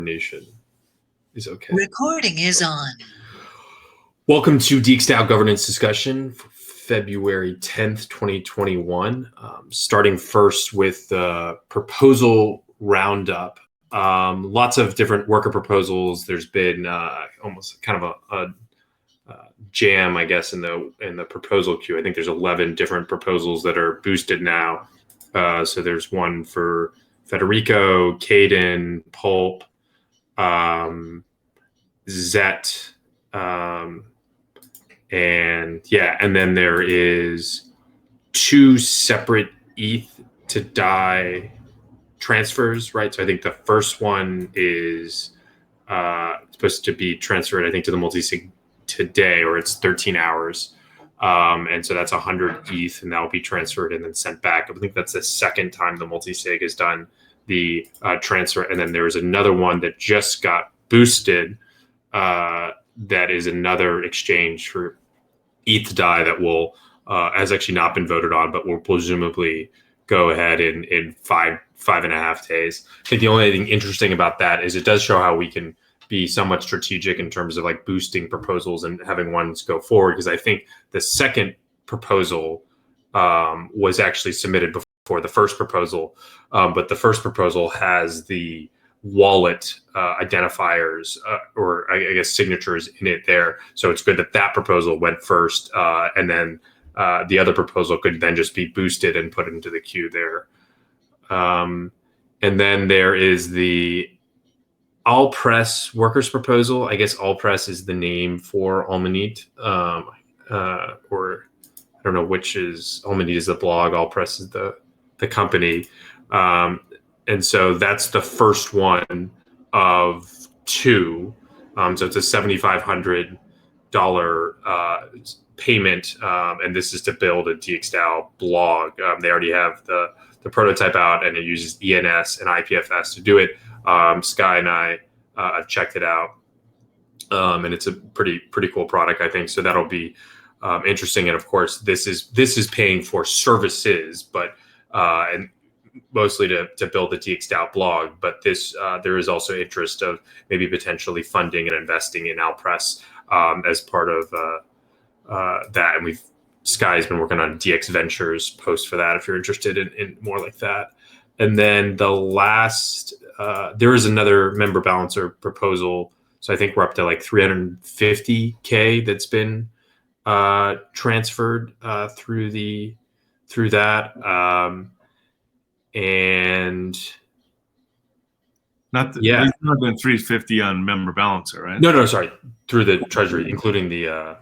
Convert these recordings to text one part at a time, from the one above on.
Nation is okay. Recording is on. Welcome to DXgov governance discussion for February 10th, 2021. Starting first with the proposal roundup. Lots of different worker proposals. There's been almost kind of a jam, I guess, in the proposal queue. I think there's 11 different proposals that are boosted now. So there's one for Federico, Caden, Pulp, Zet, and then there is two separate ETH to DAI transfers, right? So I think the first one is supposed to be transferred, I think, to the multi-sig today, or it's 13 hours. And so that's 100 ETH, and that will be transferred and then sent back. I think that's the second time the multi-sig has done the transfer. And then there's another one that just got boosted that is another exchange for ETH to DAI that will has actually not been voted on, but will presumably go ahead in five and a half days. I think the only thing interesting about that is it does show how we can be somewhat strategic in terms of like boosting proposals and having ones go forward, because I think the second proposal was actually submitted before the first proposal, but the first proposal has the wallet identifiers or I guess signatures in it there. So it's good that that proposal went first, and then the other proposal could then just be boosted and put into the queue there. And then there is the All Press workers proposal. I guess All Press is the name for Almanit, or I don't know which is. Almanit is the blog, All Press is the company. And so that's the first one of two. So it's a $7,500 payment, and this is to build a DXDAO blog. They already have the prototype out, and it uses ENS and IPFS to do it. Sky and I have checked it out, and it's a pretty cool product, I think. So that'll be interesting. And of course, this is paying for services, but and mostly to build the DXDAO blog. But this there is also interest of maybe potentially funding and investing in Alpress as part of that. And Sky's been working on DX Ventures post for that if you're interested in more like that. And then the last, there is another member balancer proposal. So I think we're up to like 350K that's been transferred through that. And not been 350 on member balancer, right? No, sorry, through the treasury, including the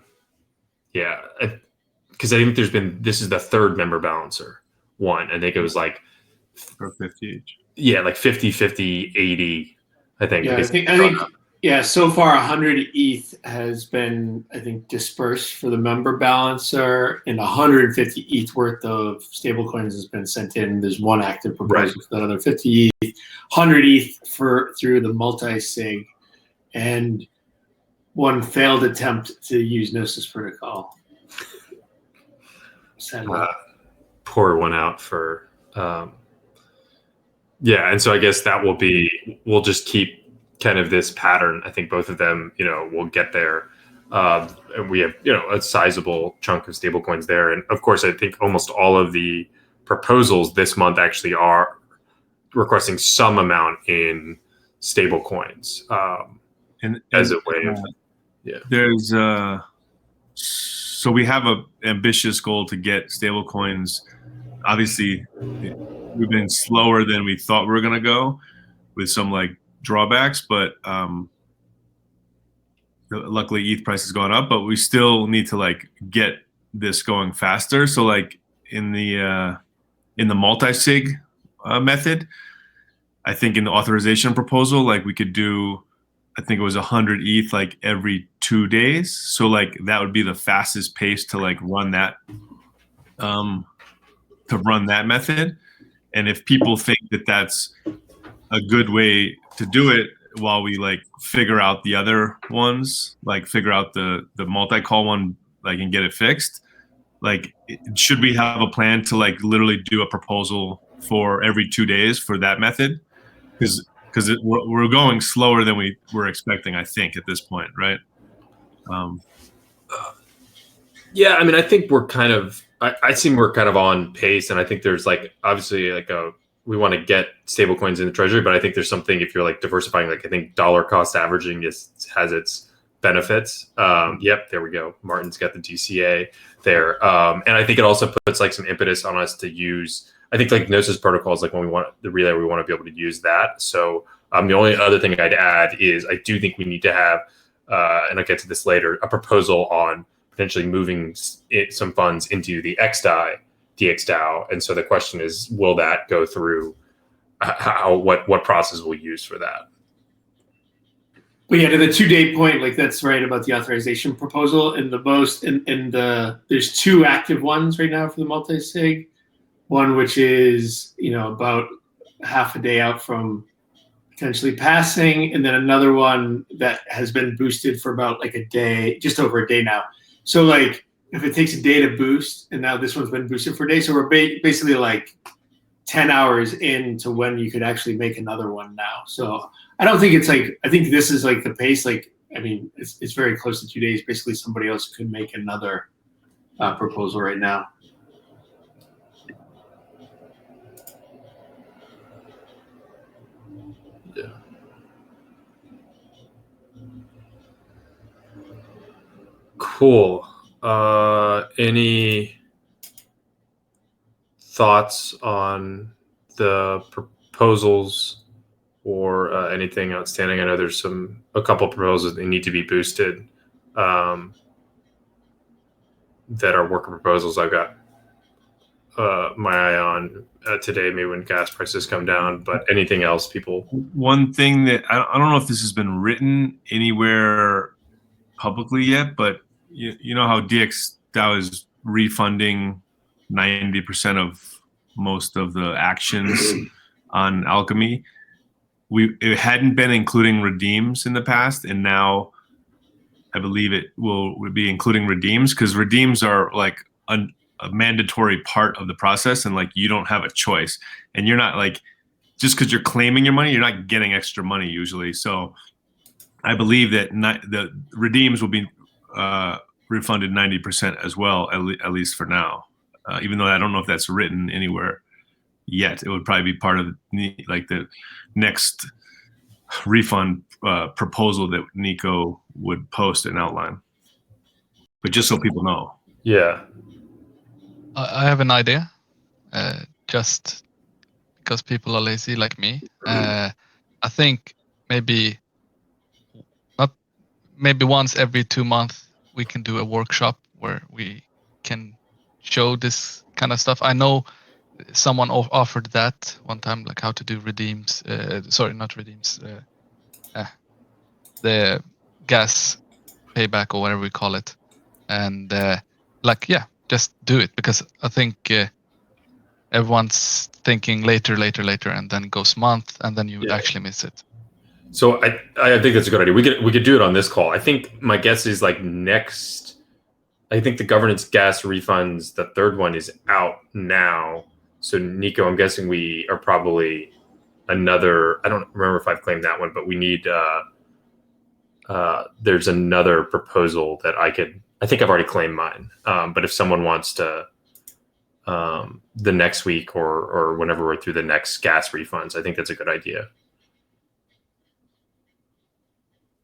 because I think this is the third member balancer one. I think it was like for 50 each. Yeah, like 50, 80, I think. Yeah, I think so far 100 ETH has been, I think, dispersed for the member balancer, and 150 ETH worth of stablecoins has been sent in. There's one active proposal for that other 50 ETH, 100 ETH through the multi-sig, and one failed attempt to use Gnosis protocol. Pour one out for and so I guess that we'll just keep kind of this pattern. I think both of them, will get there. And we have, a sizable chunk of stablecoins there. And of course, I think almost all of the proposals this month actually are requesting some amount in stablecoins and as a way of, There's so we have an ambitious goal to get stablecoins. Obviously, we've been slower than we thought we were going to go with some like drawbacks, but luckily ETH price has gone up, but we still need to like get this going faster. So like in the multi-sig method, I think in the authorization proposal, like we could do, I think it was 100 ETH like every 2 days. So like that would be the fastest pace to like run that method. And if people think that that's a good way to do it while we like figure out the other ones, like figure out the multi-call one, like, and get it fixed, like should we have a plan to like literally do a proposal for every 2 days for that method? Because because we're going slower than we were expecting, I think, at this point, right? Yeah, I mean, I think we're kind of. I seem we're kind of on pace, and I think there's like obviously like we want to get stable coins in the treasury, but I think there's something if you're like diversifying, like I think dollar cost averaging has its benefits. Yep, there we go. Martin's got the DCA there, and I think it also puts like some impetus on us to use. I think like Gnosis protocol is like when we want the relay, we want to be able to use that. So the only other thing I'd add is I do think we need to have, and I'll get to this later, a proposal on potentially moving some funds into the DXDAO. And so the question is, will that go through? What process we'll use for that? Well, yeah, to the 2-day point, like that's right about the authorization proposal. And there's 2 active ones right now for the multi-sig. One which is about half a day out from potentially passing, and then another one that has been boosted for about like a day, just over a day now. So like if it takes a day to boost, and now this one's been boosted for a day, so we're basically like 10 hours into when you could actually make another one now. So I don't think it's like, I think this is like the pace. Like, I mean, it's very close to 2 days. Basically, somebody else could make another proposal right now. Yeah. Cool. Any thoughts on the proposals or anything outstanding? I know there's a couple proposals that need to be boosted that are worker proposals. I've got my eye on today, maybe when gas prices come down. But anything else, people? One thing that I don't know if this has been written anywhere publicly yet, but you know how DXDAO is refunding 90% of most of the actions on Alchemy. It hadn't been including redeems in the past, and now I believe it will be including redeems, because redeems are like a mandatory part of the process, and like you don't have a choice, and you're not like, just because you're claiming your money, you're not getting extra money usually. So I believe that the redeems will be refunded 90% as well, at least for now. Even though I don't know if that's written anywhere yet, it would probably be part of the next refund proposal that Nico would post and outline. But just so people know. Yeah. I have an idea, just because people are lazy like me. I think maybe once every 2 months we can do a workshop where we can show this kind of stuff. I know someone offered that one time, like how to do redeems. Sorry, not redeems. The gas payback or whatever we call it, and just do it, because I think everyone's thinking later, and then it goes month, and then you would actually miss it. So I think that's a good idea. We could do it on this call. I think my guess is like next. I think the governance gas refunds, the third one is out now. So Nico, I'm guessing we are probably another. I don't remember if I've claimed that one, but we need. There's another proposal that I think I've already claimed mine. But if someone wants to, the next week or whenever we're through the next gas refunds, I think that's a good idea.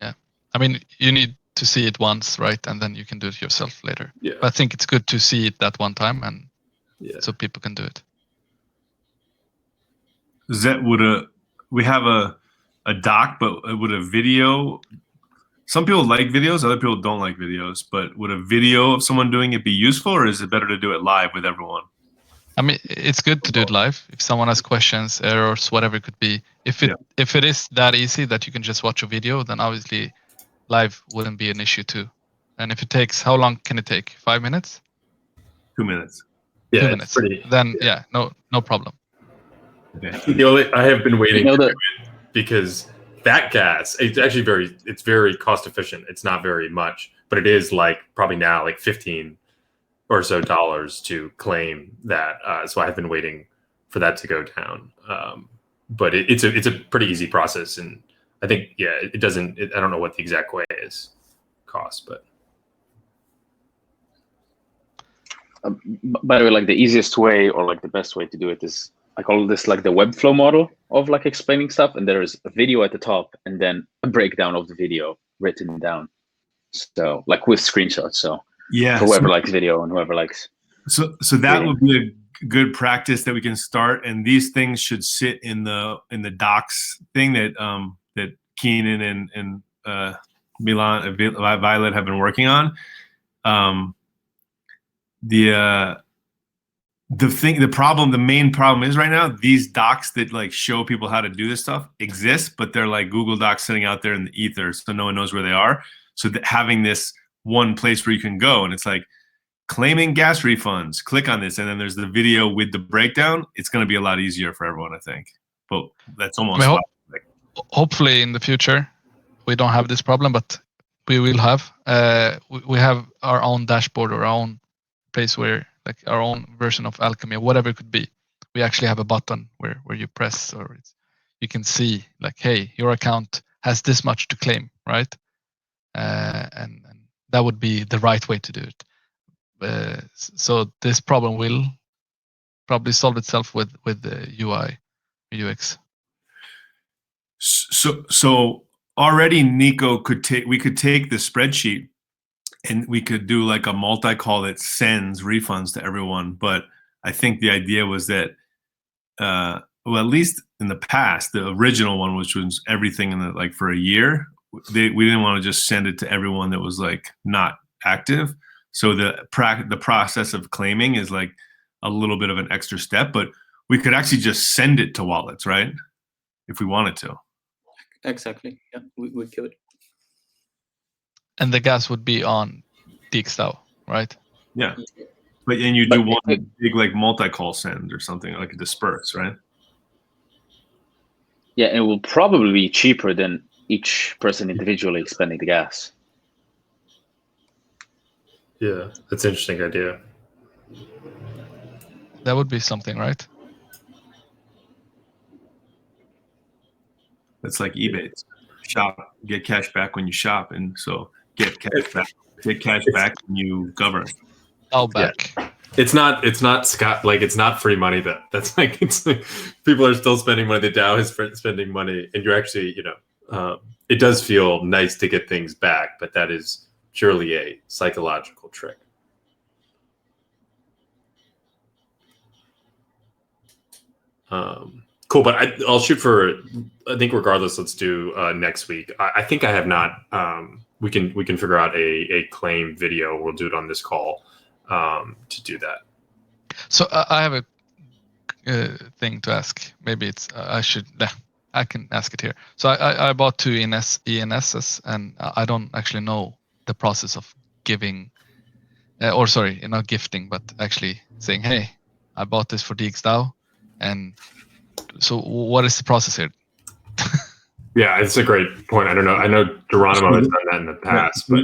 Yeah, I mean, you need to see it once, right, and then you can do it yourself later. Yeah. But I think it's good to see it that one time, and so people can do it. We have a doc, but would a video? Some people like videos, other people don't like videos. But would a video of someone doing it be useful, or is it better to do it live with everyone? I mean, it's good to do it live. If someone has questions, errors, whatever it could be. If it is that easy that you can just watch a video, then obviously live wouldn't be an issue too. And if it takes, how long can it take? 5 minutes? 2 minutes. Yeah, 2 minutes. Then no problem. Okay. I have been waiting to do it because that gas, it's very cost efficient. It's not very much, but it is like probably now like $15 or so to claim that. So I've been waiting for that to go down. it's a pretty easy process, and I think it doesn't. I don't know what the exact way is cost, but. By the way, like the easiest way or like the best way to do it is I call this like the Webflow model of like explaining stuff, and there's a video at the top and then a breakdown of the video written down. So like with screenshots. So yeah, for whoever likes video and whoever likes. So that would be a good practice that we can start, and these things should sit in the docs thing that that Keenan and Milan Violet have been working on. The main problem is right now, these docs that like show people how to do this stuff exist, but they're like Google Docs sitting out there in the ether, so no one knows where they are. So having this one place where you can go, and it's like claiming gas refunds, click on this, and then there's the video with the breakdown. It's going to be a lot easier for everyone, I think. But that's almost hopefully in the future we don't have this problem, but we will have. We have our own dashboard or our own place where, like our own version of Alchemy or whatever it could be. We actually have a button where you press, or you can see like, hey, your account has this much to claim, right? And that would be the right way to do it. So this problem will probably solve itself with the UI, UX. So already Nico we could take the spreadsheet and we could do like a multi-call that sends refunds to everyone. But I think the idea was that, well, at least in the past, the original one, which was everything in like for a year, we didn't want to just send it to everyone that was like not active. So the process of claiming is like a little bit of an extra step, but we could actually just send it to wallets, right? If we wanted to. Exactly. Yeah, we could. And the gas would be on DXgov, right? Yeah. But then you do one big like multi-call send or something, like a disperse, right? Yeah, and it will probably be cheaper than each person individually spending the gas. Yeah, that's an interesting idea. That would be something, right? That's like eBay. Shop, get cash back when you shop, and so get cash back when you govern. Oh, back. Yeah. It's not Scott, like it's not free money. That's like people are still spending money. The DAO is spending money, and you're actually, it does feel nice to get things back, but that is purely a psychological trick. Cool, but I'll shoot for. I think regardless, let's do next week. I think I have not. We can figure out a claim video. We'll do it on this call to do that. So I have a thing to ask. Maybe it's I should. I can ask it here. So I bought 2 ENSs, and I don't actually know the process of giving, or sorry, not gifting, but actually saying, hey, I bought this for DXDAO, and so what is the process here? Yeah, it's a great point. I don't know. I know Geronimo has done that in the past, but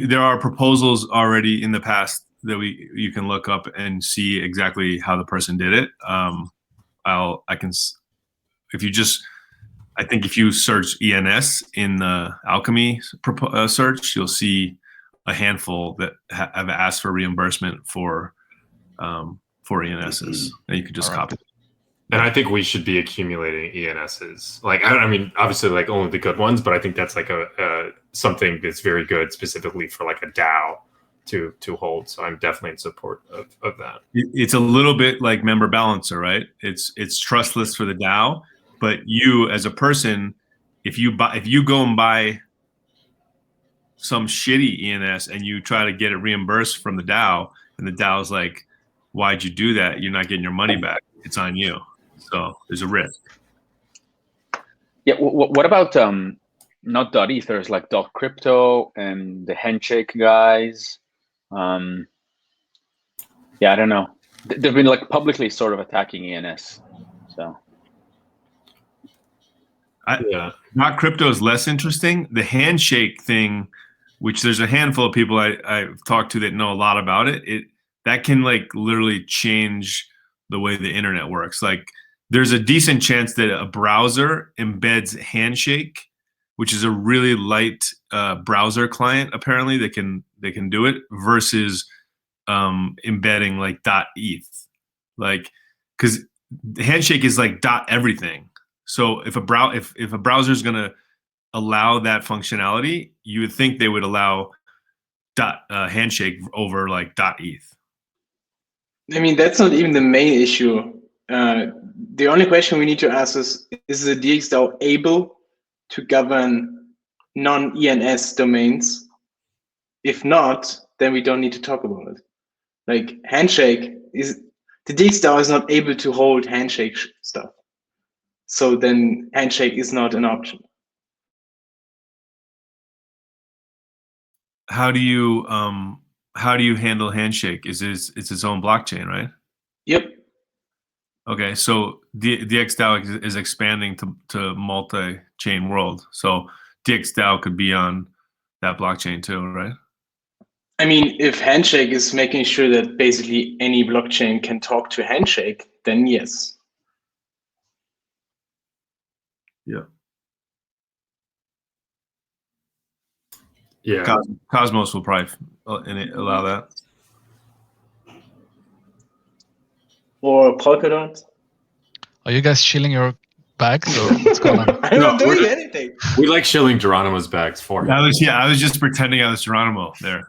there are proposals already in the past that you can look up and see exactly how the person did it. I think if you search ENS in the Alchemy search, you'll see a handful that have asked for reimbursement for ENSs, and you can just copy it. And I think we should be accumulating ENSs. Like, I mean, obviously, like only the good ones, but I think that's like a something that's very good specifically for like a DAO to hold. So I'm definitely in support of that. It's a little bit like member balancer, right? It's trustless for the DAO, but you as a person, if you go and buy some shitty ENS and you try to get it reimbursed from the DAO, and the DAO's like, why'd you do that? You're not getting your money back. It's on you. So there's a risk. Yeah. What about not .eth? There's like .crypto and the Handshake guys. Yeah, I don't know. They've been like publicly sort of attacking ENS. So. Not crypto is less interesting. The Handshake thing, which there's a handful of people I've talked to that know a lot about it. That can like literally change the way the internet works. Like there's a decent chance that a browser embeds Handshake, which is a really light browser client apparently that can do it, versus embedding like .eth, like, because Handshake is like .everything. So if a browser is going to allow that functionality, you would think they would allow Handshake over like .eth. I mean, that's not even the main issue. The only question we need to ask is the DXDAO able to govern non-ENS domains? If not, then we don't need to talk about it. Like Handshake the DXDAO is not able to hold Handshake stuff. So then Handshake is not an option. How do you handle Handshake? It's its own blockchain, right? Yep. Okay, so DXDAO is expanding to multi-chain world. So DXDAO could be on that blockchain too, right? I mean, if Handshake is making sure that basically any blockchain can talk to Handshake, then yes. Yeah. Yeah. Cosmos will probably allow that. Or Polkadot. Are you guys chilling your bags or what's going on? I'm not doing anything. We like shilling Geronimo's bags for him. I was just pretending I was Geronimo there.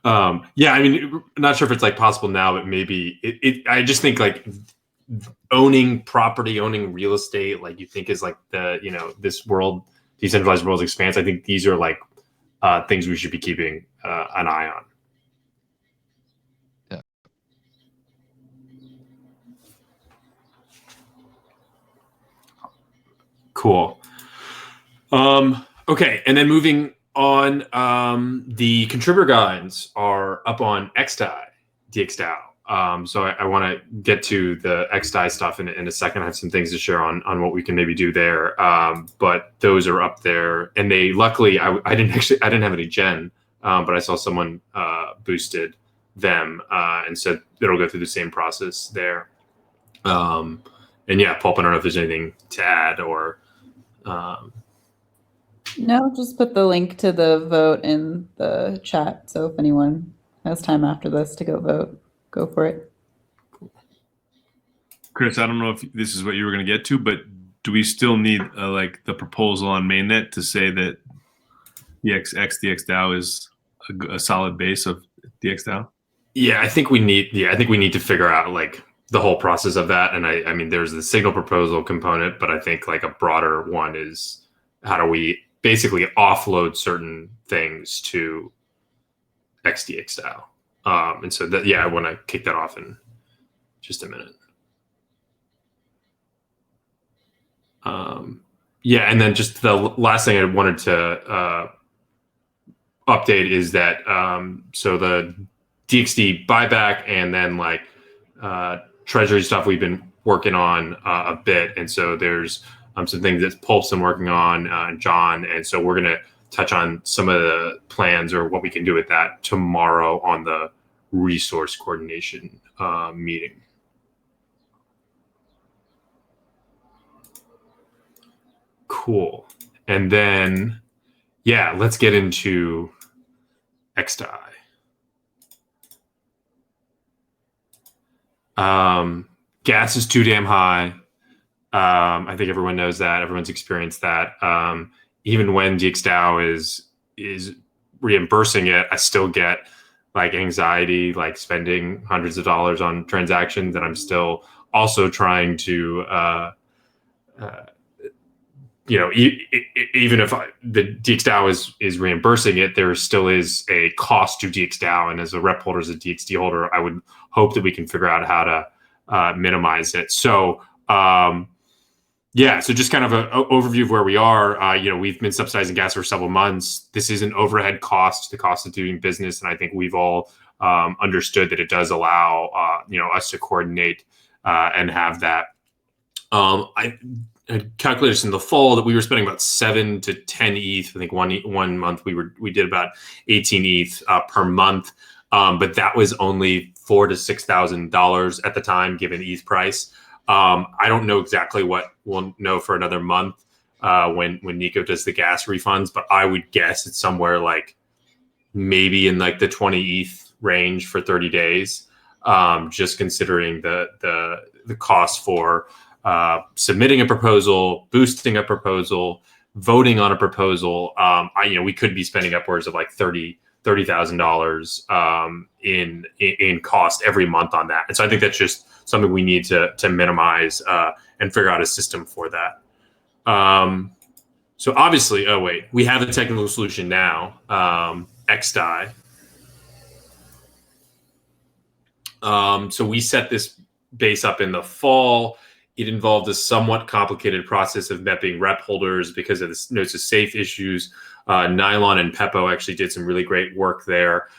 Yeah, I mean, not sure if it's like possible now, but maybe I just think like owning property, owning real estate, like you think is like the, this world, decentralized world's expanse. I think these are like things we should be keeping an eye on. Yeah. Cool. Okay, and then moving on, the contributor guides are up on DXDAO. So I want to get to the XDAI stuff in a second. I have some things to share on what we can maybe do there. But those are up there, and they luckily I didn't have any gen, but I saw someone boosted them and said it'll go through the same process there. And yeah, Pulp, I don't know if there's anything to add or. No, just put the link to the vote in the chat. So if anyone has time after this to go vote, go for it. Chris, I don't know if this is what you were going to get to, but do we still need like the proposal on mainnet to say that DXDAO is a solid base of DXDAO? Yeah, I think we need to figure out like the whole process of that. And I mean, there's the signal proposal component, but I think like a broader one is how do we basically offload certain things to XDXDAO. And so that, yeah, I want to kick that off in just a minute. Yeah, and then just the last thing I wanted to update is that so the DXD buyback and then like treasury stuff we've been working on a bit, and so there's some things that Pulp's been working on, John, and so we're gonna touch on some of the plans or what we can do with that tomorrow on the resource coordination meeting. Cool. And then, yeah, let's get into XDAI. Gas is too damn high. I think everyone knows that. Everyone's experienced that. Even when DXDAO is reimbursing it, I still get like anxiety, like spending hundreds of dollars on transactions, and I'm still also trying to, even if the DXDAO is reimbursing it, there still is a cost to DXDAO, and as a rep holder, as a DXD holder, I would hope that we can figure out how to minimize it. So. Yeah, so just kind of an overview of where we are. We've been subsidizing gas for several months. This is an overhead cost, the cost of doing business, and I think we've all understood that it does allow us to coordinate and have that. I had calculated in the fall that we were spending about 7 to 10 ETH. I think one month we did about 18 ETH per month, but that was only $4,000 to $6,000 at the time, given the ETH price. I don't know exactly what we'll know for another month when Nico does the gas refunds, but I would guess it's somewhere like maybe in like the 20 ETH range for 30 days, just considering the cost for submitting a proposal, boosting a proposal, voting on a proposal. We could be spending upwards of like $30,000 in cost every month on that, and so I think that's just something we need to minimize and figure out a system for that. So obviously, we have a technical solution now, XDAI. So we set this base up in the fall. It involved a somewhat complicated process of mapping rep holders because of the notes of safe issues. Nylon and Peppo actually did some really great work there.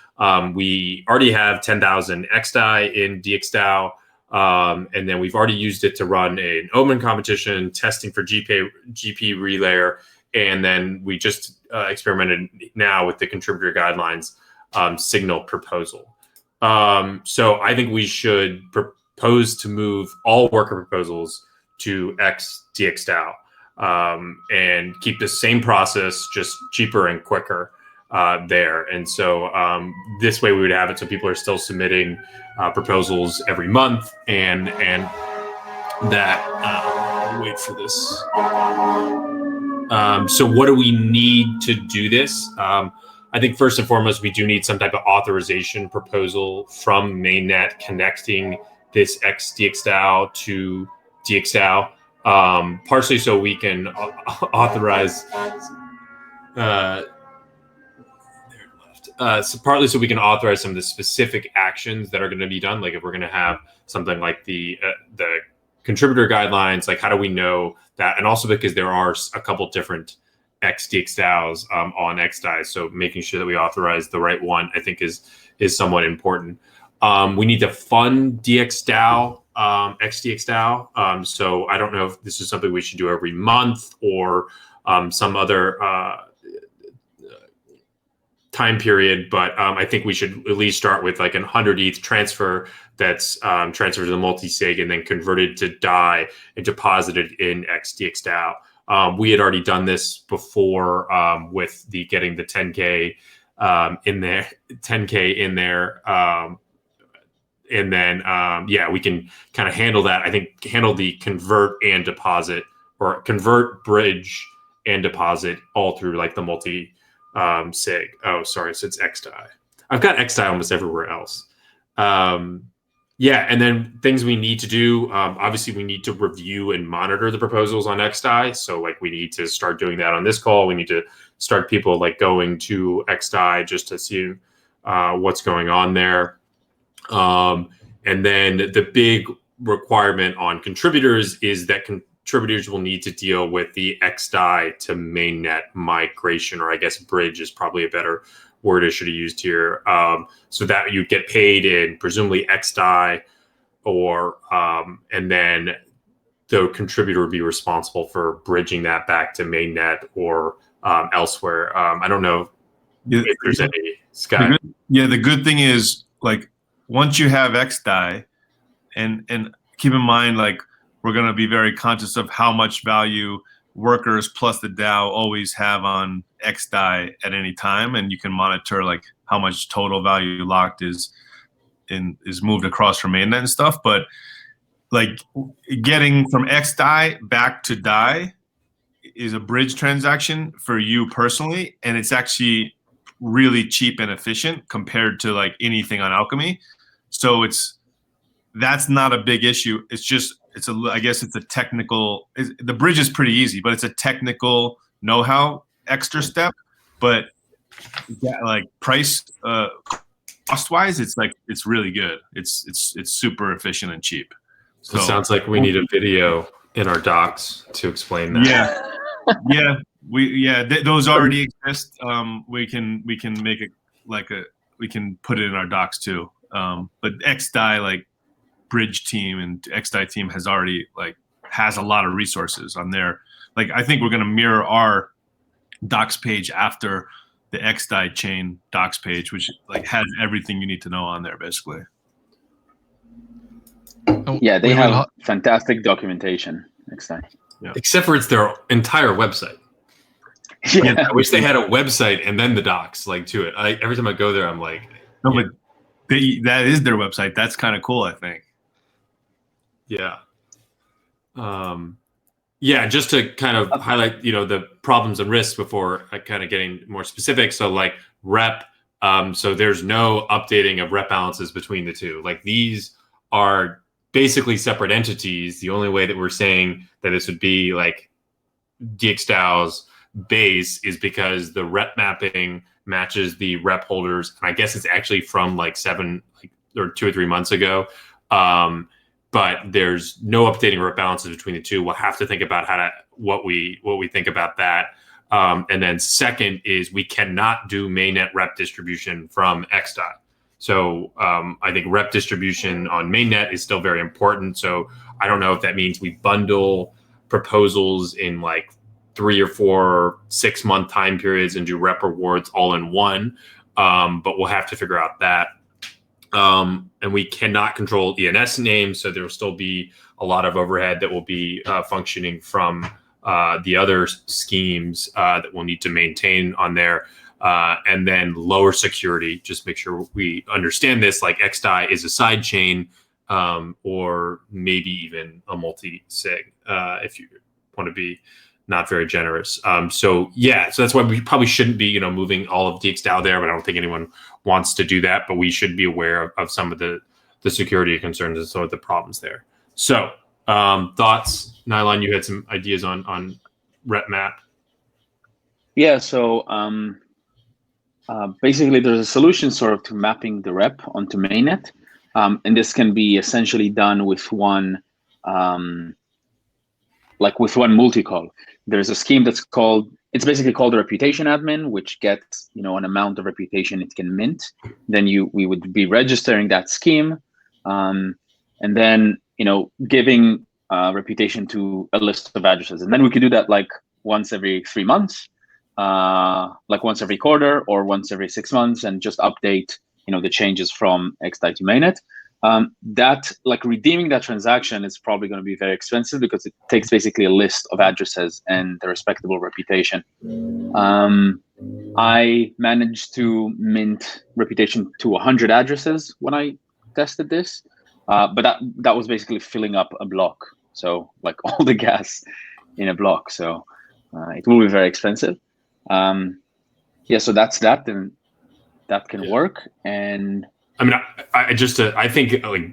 We already have 10,000 XDAI in DXDAO. And then we've already used it to run an Omen competition, testing for GP relayer. And then we just experimented now with the contributor guidelines signal proposal. So I think we should propose to move all worker proposals to DXDAO and keep the same process, just cheaper and quicker there. And so this way we would have it so people are still submitting proposals every month, and that I'll wait for this. So what do we need to do this? I think first and foremost, we do need some type of authorization proposal from mainnet connecting this DXDAO to DXDAO, partially so we can authorize. So partly so we can authorize some of the specific actions that are going to be done. Like if we're going to have something like the contributor guidelines, like how do we know that? And also because there are a couple different DXDAOs on XDAI, so making sure that we authorize the right one, I think is somewhat important. We need to fund DXDAO, XDXDAO. So I don't know if this is something we should do every month or some other time period, but I think we should at least start with like 100 ETH transfer that's transferred to the multi-sig and then converted to DAI and deposited in XDXDAO. We had already done this before with getting the 10K in there, and then we can kind of handle that. I think handle the convert and deposit, or convert, bridge, and deposit all through like the multi sig. Oh, sorry. So it's XDAI. I've got XDAI almost everywhere else. And then things we need to do. Obviously, we need to review and monitor the proposals on XDAI. So like we need to start doing that on this call. We need to start people like going to XDAI just to see what's going on there. And then the big requirement on contributors is that contributors will need to deal with the XDAI to mainnet migration, or I guess bridge is probably a better word I should have used here. So that you get paid in presumably XDAI, or and then the contributor would be responsible for bridging that back to mainnet or elsewhere. I don't know if there's any, Scott. The good thing is, like, once you have XDAI, and keep in mind, like, we're going to be very conscious of how much value workers plus the DAO always have on XDAI at any time, and you can monitor like how much total value locked is moved across from mainnet and stuff. But like getting from XDAI back to DAI is a bridge transaction for you personally, and it's actually really cheap and efficient compared to like anything on Alchemy. So that's not a big issue. I guess it's a technical, the bridge is pretty easy, but it's a technical know-how extra step. But like price, cost-wise, it's really good. It's super efficient and cheap. So it sounds like we need a video in our docs to explain that. Those already exist. We can make it we can put it in our docs too. But XDAI, like, bridge team and XDAI team has a lot of resources on there. Like, I think we're going to mirror our docs page after the XDAI chain docs page, which like has everything you need to know on there basically. Yeah, they We will have ha- fantastic documentation next time. Except for it's their entire website. Yeah. I wish they had a website and then the docs like to it. Every time I go there, I'm like, No, but that is their website. That's kind of cool, I think. yeah. Yeah, just to kind of highlight, the problems and risks before kind of getting more specific. So like rep, so there's no updating of rep balances between the two. Like these are basically separate entities. The only way that we're saying that this would be like DXdAO's base is because the rep mapping matches the rep holders. And I guess it's actually from like 2 or 3 months ago. But there's no updating rep balances between the two. We'll have to think about what we think about that. And then second is we cannot do mainnet rep distribution from XDAI. So I think rep distribution on mainnet is still very important. So I don't know if that means we bundle proposals in like 3 or 4 or 6 month time periods and do rep rewards all in one. But we'll have to figure out that. And we cannot control ENS names, so there will still be a lot of overhead that will be functioning from the other schemes that we'll need to maintain on there. And then lower security, just make sure we understand this, like XDAI is a side chain or maybe even a multi-sig if you want to be not very generous. So that's why we probably shouldn't be, moving all of DXdAO there, but I don't think anyone wants to do that, but we should be aware of some of the security concerns and some of the problems there. So thoughts, Nylon, you had some ideas on rep map. Yeah, so basically there's a solution sort of to mapping the rep onto mainnet. And this can be essentially done with one multi-call. There's a scheme it's basically called a reputation admin, which gets, an amount of reputation it can mint. Then we would be registering that scheme. And then, giving reputation to a list of addresses. And then we could do that like once every 3 months, like once every quarter or once every 6 months, and just update, the changes from XDAI to mainnet. That like redeeming that transaction is probably going to be very expensive because it takes basically a list of addresses and the respectable reputation. I managed to mint reputation to 100 addresses when I tested this, but that was basically filling up a block. So like all the gas in a block. So it will be very expensive. So that's that, and that can work. And I mean, I think like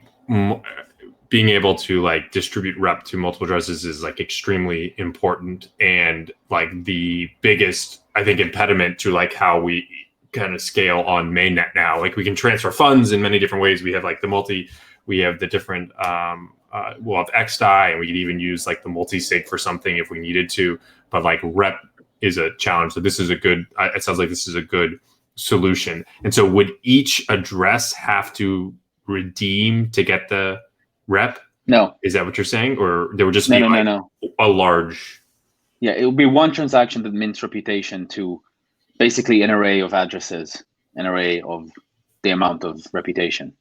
being able to like distribute rep to multiple addresses is like extremely important, and like the biggest, I think, impediment to like how we kind of scale on mainnet now. Like we can transfer funds in many different ways. We have like we have the different, we'll have XDAI, and we could even use like the multi-sig for something if we needed to, but like rep is a challenge. So this is it sounds like this is a good solution. And so would each address have to redeem to get the rep? No. Is that what you're saying? Or there would just be a large... Yeah, it would be one transaction that mints reputation to basically an array of addresses, an array of the amount of reputation.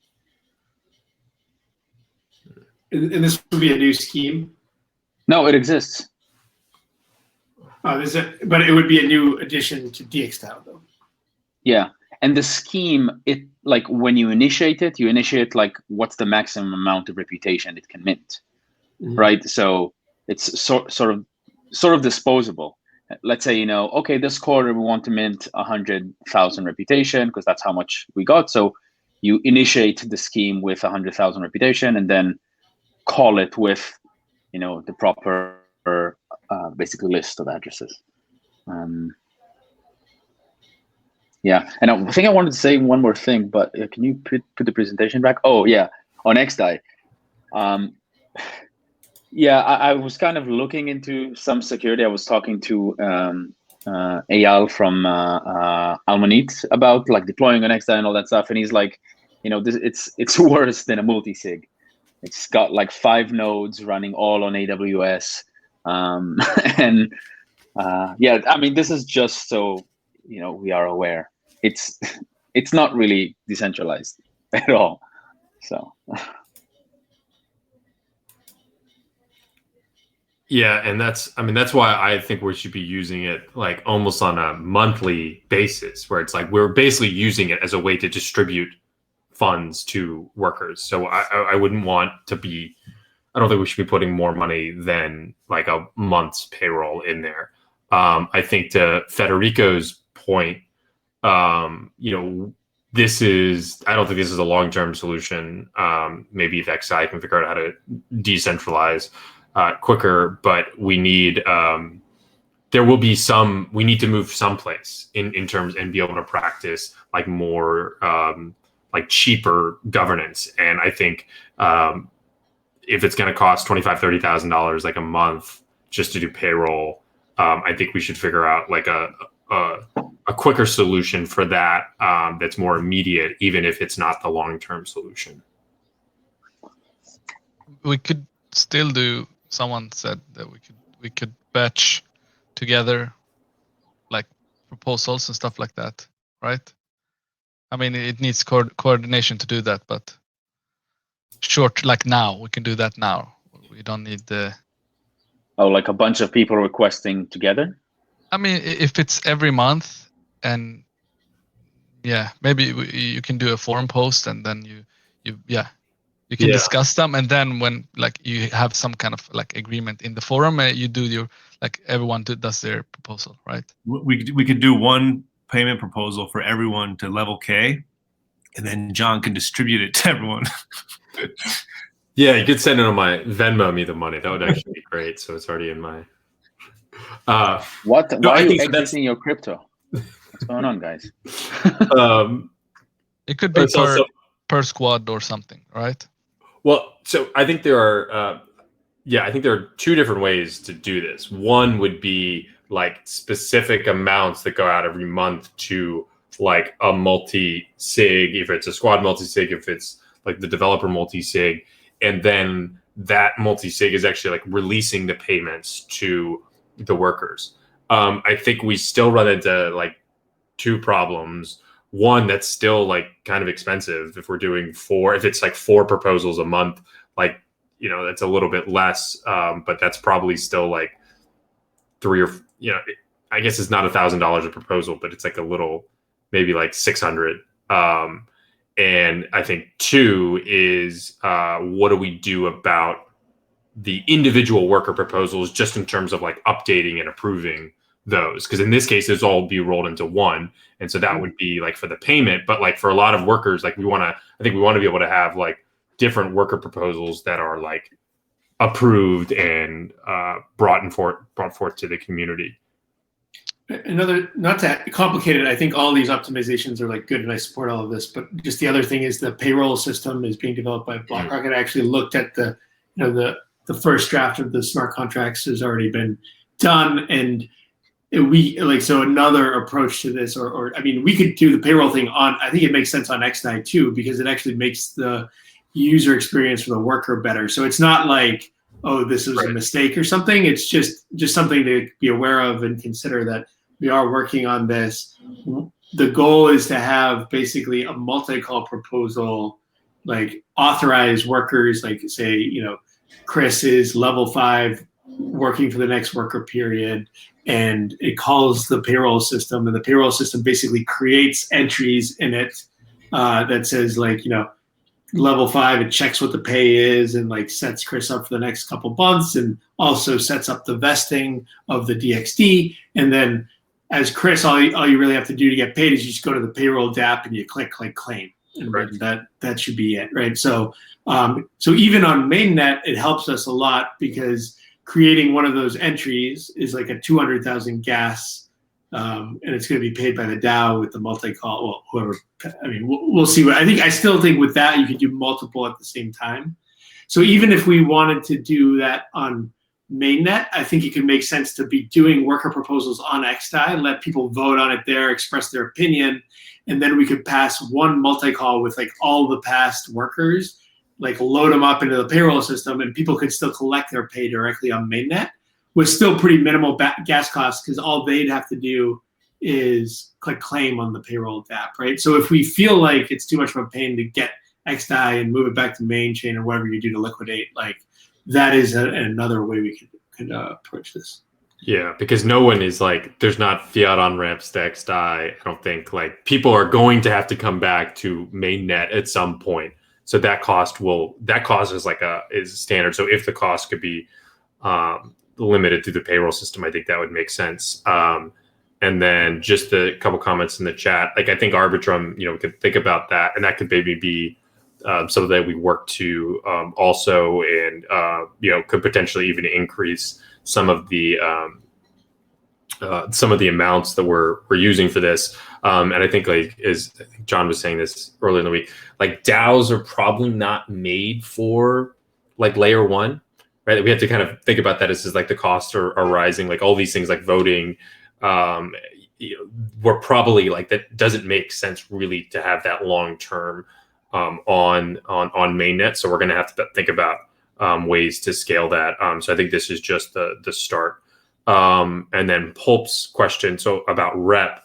And this would be a new scheme? No, it exists. But it would be a new addition to DXdAO though. Yeah, and the scheme, it like when you initiate like what's the maximum amount of reputation it can mint, right? So it's sort of disposable. Let's say okay, this quarter we want to mint 100,000 reputation because that's how much we got. So you initiate the scheme with 100,000 reputation and then call it with the proper basically list of addresses. Yeah, and I think I wanted to say one more thing, but can you put the presentation back? Oh yeah, on XDAI. I was kind of looking into some security. I was talking to Eyal from Almonit about like deploying on XDAI and all that stuff, and he's like, it's worse than a multi-sig. It's got like 5 nodes running all on AWS, and I mean this is just so we are aware. It's not really decentralized at all. So Yeah, and that's why I think we should be using it like almost on a monthly basis, where it's like we're basically using it as a way to distribute funds to workers. So I wouldn't want to be. I don't think we should be putting more money than like a month's payroll in there. I think to Federico's point, this is. I don't think this is a long-term solution. Maybe if XI can figure out how to decentralize quicker, but we need. There will be some. We need to move someplace in terms and be able to practice like more like cheaper governance. And I think if it's going to cost $25,000-$30,000 like a month just to do payroll, I think we should figure out like a quicker solution for that that's more immediate, even if it's not the long-term solution. We could still do. Someone said that we could batch together like proposals and stuff like that, right? I mean, it needs coordination to do that, but short, like now, we can do that now. We don't need the. Oh, like a bunch of people requesting together? I mean, if it's every month, and yeah, maybe you can do a forum post, and then you can discuss them, and then when like you have some kind of like agreement in the forum, you do your like everyone does their proposal, right? We could do one payment proposal for everyone to level K, and then John can distribute it to everyone. Yeah, you could send it on my Venmo me the money. That would actually be great. So it's already in my. What? No, Why I are you think exiting your crypto? What's going on, guys? It could be per squad or something, right? Well, so I think there are. I think there are two different ways to do this. One would be like specific amounts that go out every month to like a multi-sig, if it's a squad multi-sig, if it's like the developer multi-sig, and then that multi-sig is actually like releasing the payments to the workers. I think we still run into like two problems. One, that's still like kind of expensive if we're doing if it's like 4 proposals a month, like, that's a little bit less, but that's probably still like 3 or, I guess it's not $1,000 a proposal, but it's like a little, maybe like 600. And I think 2 is what do we do about the individual worker proposals just in terms of like updating and approving those? Because in this case, those all be rolled into one. And so that would be like for the payment. But like for a lot of workers, like I think we want to be able to have like different worker proposals that are like approved and brought forth to the community. Another, not to complicate it, I think all these optimizations are like good, and I support all of this. But just the other thing is the payroll system is being developed by BlackRock. I actually looked at the first draft of the smart contracts has already been done, and so another approach to this, or I mean, we could do the payroll thing on. I think it makes sense on XNI too, because it actually makes the user experience for the worker better. So it's not like, oh, this was a mistake or something. It's just something to be aware of and consider that we are working on this. The goal is to have basically a multi-call proposal, like authorize workers, like say, Chris is level 5 working for the next worker period, and it calls the payroll system, and the payroll system basically creates entries in it that says like, level 5, it checks what the pay is and like sets Chris up for the next couple months, and also sets up the vesting of the DXD. And then as Chris, all you really have to do to get paid is you just go to the payroll DApp and you click claim, and that should be it, right? So even on mainnet, it helps us a lot, because creating one of those entries is like a 200,000 gas, and it's going to be paid by the DAO with the multi-call. Well, whoever. I mean, we'll see. I still think with that you could do multiple at the same time. So even if we wanted to do that on mainnet, I think it could make sense to be doing worker proposals on XDAI, let people vote on it there, express their opinion, and then we could pass one multi-call with like all the past workers, like load them up into the payroll system, and people could still collect their pay directly on mainnet with still pretty minimal gas costs, because all they'd have to do is click claim on the payroll DApp, right? So if we feel like it's too much of a pain to get XDAI and move it back to main chain or whatever you do to liquidate, like that is another way we could could approach this. Yeah, because no one is like, there's not fiat on ramps to XDAI. I don't think like people are going to have to come back to mainnet at some point. So that cost is like is standard. So if the cost could be limited through the payroll system, I think that would make sense. And then just a couple comments in the chat. Like I think Arbitrum, we could think about that, and that could maybe be something that we work to also, and could potentially even increase some of the amounts that we're using for this. And I think I think John was saying this earlier in the week, like DAOs are probably not made for like layer one, right? We have to kind of think about that as like the costs are rising, like all these things like voting. We're probably like, that doesn't make sense really to have that long term on mainnet. So we're going to have to think about ways to scale that. So I think this is just the start. And then Pulp's question, so about rep.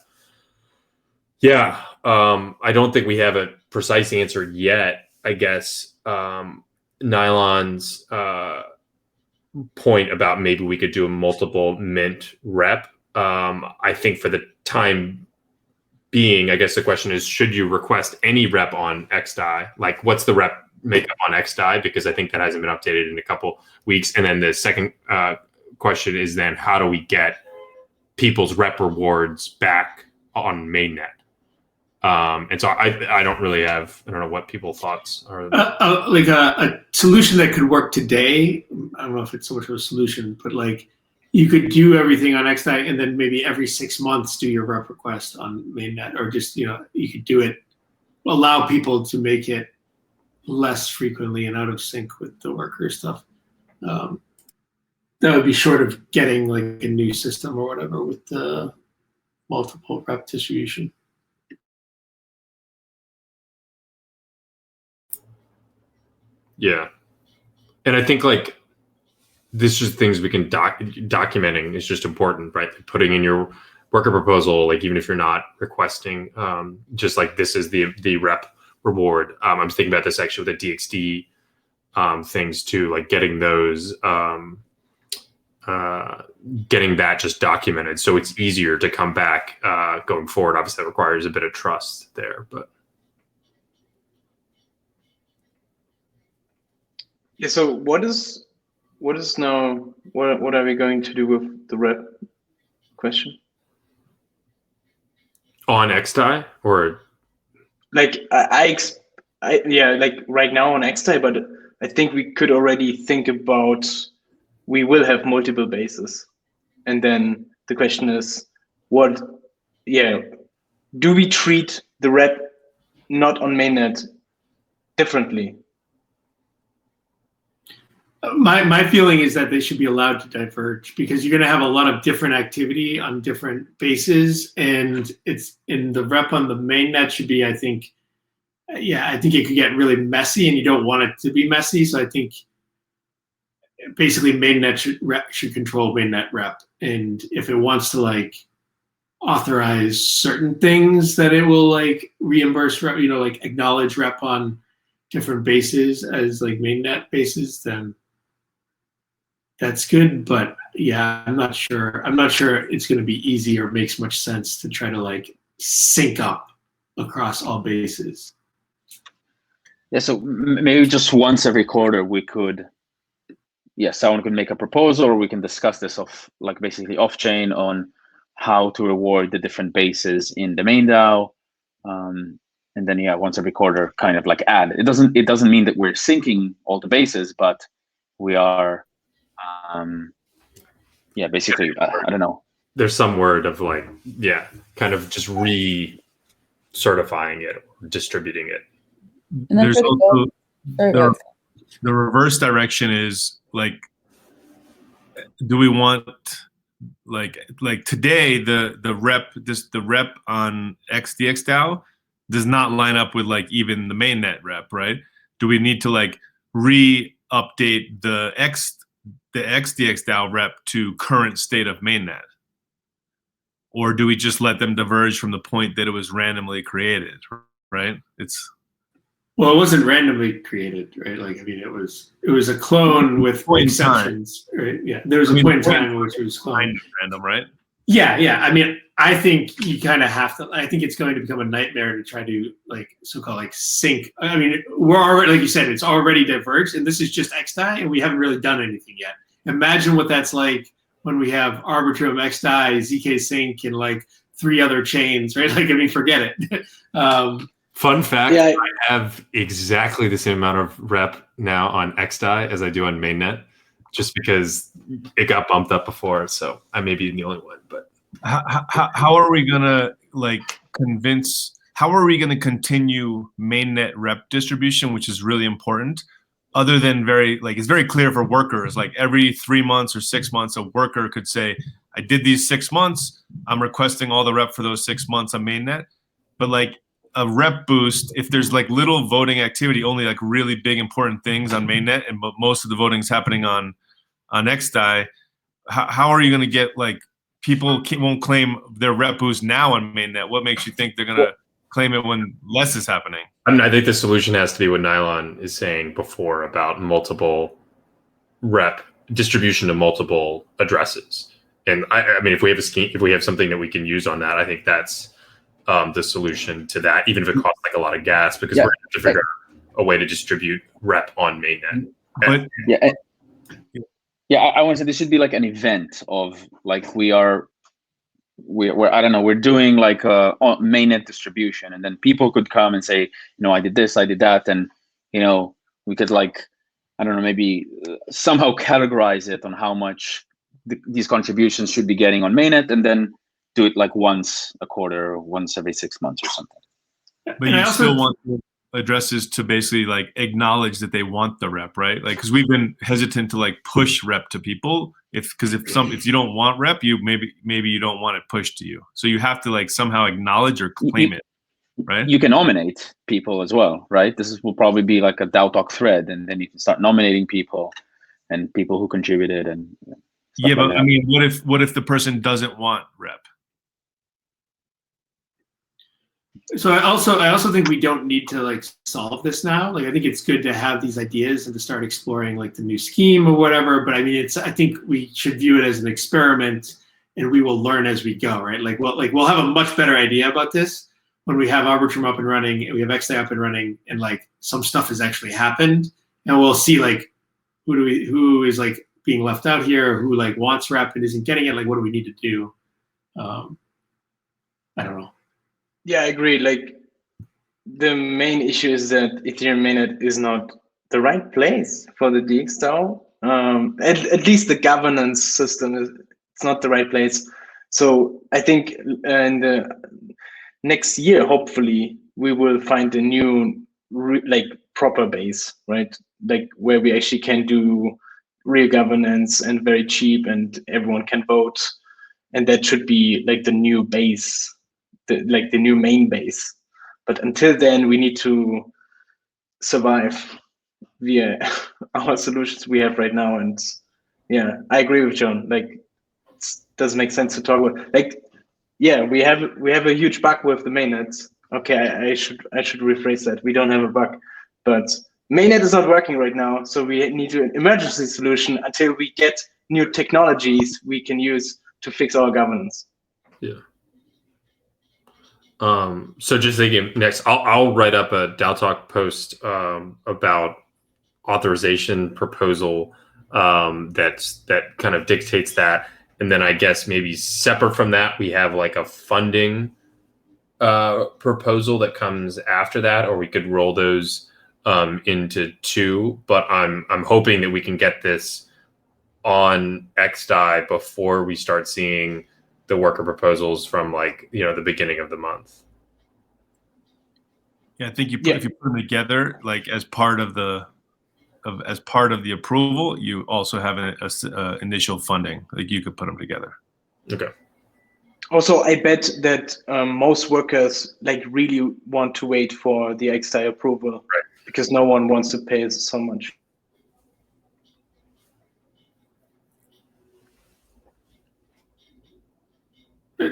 Yeah, I don't think we have a precise answer yet. I guess Nylon's point about maybe we could do a multiple mint rep. I think for the time being, I guess the question is, should you request any rep on XDAI? Like, what's the rep makeup on XDAI? Because I think that hasn't been updated in a couple weeks. And then the second question is then, how do we get people's rep rewards back on mainnet? And so I don't really have, I don't know what people's thoughts are. Like a solution that could work today, I don't know if it's so much of a solution, but like you could do everything on XDAI and then maybe every 6 months do your rep request on mainnet, or just, you could do it, allow people to make it less frequently and out of sync with the worker stuff. That would be short of getting like a new system or whatever with the multiple rep distribution. Yeah. And I think like this is things we can documenting is just important, right? Like putting in your worker proposal, like even if you're not requesting, just like this is the rep reward. I'm thinking about this actually with the DXD things too, like getting those, getting that just documented so it's easier to come back going forward. Obviously that requires a bit of trust there, but. Yeah, so what are we going to do with the rep question? On XDAI or? Like yeah, like right now on XDAI, but I think we could already think about, we will have multiple bases. And then the question is, do we treat the rep not on mainnet differently? My feeling is that they should be allowed to diverge, because you're going to have a lot of different activity on different bases, and it's in the rep on the mainnet should be, I think it could get really messy, and you don't want it to be messy. So I think basically mainnet should control mainnet rep, and if it wants to like authorize certain things that it will like reimburse rep, like acknowledge rep on different bases as like mainnet bases, then that's good. But yeah, I'm not sure it's going to be easy or makes much sense to try to like sync up across all bases. Yeah, so maybe just once every quarter we could, someone could make a proposal, or we can discuss this basically off chain on how to reward the different bases in the main DAO. And then once every quarter kind of like add. It doesn't mean that we're syncing all the bases, but we are basically I don't know. There's some word of like, kind of just certifying it or distributing it. And then There's for also the the reverse direction is like, do we want like today the rep on DXDAO does not line up with like even the mainnet rep, right? Do we need to like re-update the XDXDAO rep to current state of mainnet? Or do we just let them diverge from the point that it was randomly created, right? Well, it wasn't randomly created, right? Like, I mean, it was a clone with exceptions, right? Yeah, there was a point in time in which it was cloned. Random, right? Yeah. I mean, I think you kind of have to. I think it's going to become a nightmare to try to like so-called like sync. I mean, we're already, like you said, it's already diverged, and this is just XDAI, and we haven't really done anything yet. Imagine what that's like when we have Arbitrum, XDAI, ZK Sync, and like 3 other chains, right? Like, I mean, forget it. Fun fact, I have exactly the same amount of rep now on XDAI as I do on mainnet, just because it got bumped up before. So I may be the only one. But how are we gonna like convince? How are we gonna continue mainnet rep distribution, which is really important? Other than it's very clear for workers. Like every 3 months or 6 months, a worker could say, "I did these 6 months. I'm requesting all the rep for those 6 months on mainnet." But like a rep boost, if there's like little voting activity, only like really big important things on mainnet, and but most of the voting is happening on XDAI, how are you going to get like people won't claim their rep boost now on mainnet? What makes you think they're going to claim it when less is happening? I mean, I think the solution has to be what Nylon is saying before about multiple rep distribution to multiple addresses. And I mean, if we have a scheme, if we have something that we can use on that, I think that's the solution to that, even if it costs like a lot of gas, because we're going to figure out a way to distribute rep on mainnet. But I want to say this should be like an event of like we're I don't know, we're doing like a mainnet distribution, and then people could come and say, I did this, I did that, and we could like, I don't know, maybe somehow categorize it on how much these contributions should be getting on mainnet, and then do it like once a quarter or once every 6 months or something. But you still want the addresses to basically like acknowledge that they want the rep, right? Like, because we've been hesitant to like push rep to people if you don't want rep, maybe you don't want it pushed to you. So you have to like somehow acknowledge or claim it, right? You can nominate people as well, right? Will probably be like a DAO talk thread, and then you can start nominating people and people who contributed and yeah, but I mean, what if the person doesn't want rep? So I also think we don't need to like solve this now. Like, I think it's good to have these ideas and to start exploring like the new scheme or whatever. But I mean, I think we should view it as an experiment, and we will learn as we go, right? We'll have a much better idea about this when we have Arbitrum up and running, and we have XDAI up and running, and like some stuff has actually happened, and we'll see like who is like being left out here, who like wants rep and isn't getting it. Like, what do we need to do? I don't know. Yeah, I agree. Like, the main issue is that Ethereum mainnet is not the right place for the DXDAO. At least the governance system it's not the right place. So I think in the next year, hopefully, we will find a new proper base, right? Like where we actually can do real governance and very cheap, and everyone can vote, and that should be like the new base. The new main base. But until then, we need to survive via our solutions we have right now. And yeah, I agree with John. Like, it doesn't make sense to talk about. Like, yeah, we have a huge bug with the mainnet. Okay, I should rephrase that. We don't have a bug, but mainnet is not working right now, so we need an emergency solution until we get new technologies we can use to fix our governance. Yeah. So just thinking next, I'll write up a DAO Talk post about authorization proposal that kind of dictates that, and then I guess maybe separate from that we have like a funding proposal that comes after that, or we could roll those into 2. But I'm hoping that we can get this on XDAI before we start seeing the worker proposals from like the beginning of the month. Yeah, I think if you put them together, like as part of the approval, you also have an initial funding. Like you could put them together. Okay. Also, I bet that most workers like really want to wait for the XDAI approval, right? Because no one wants to pay so much.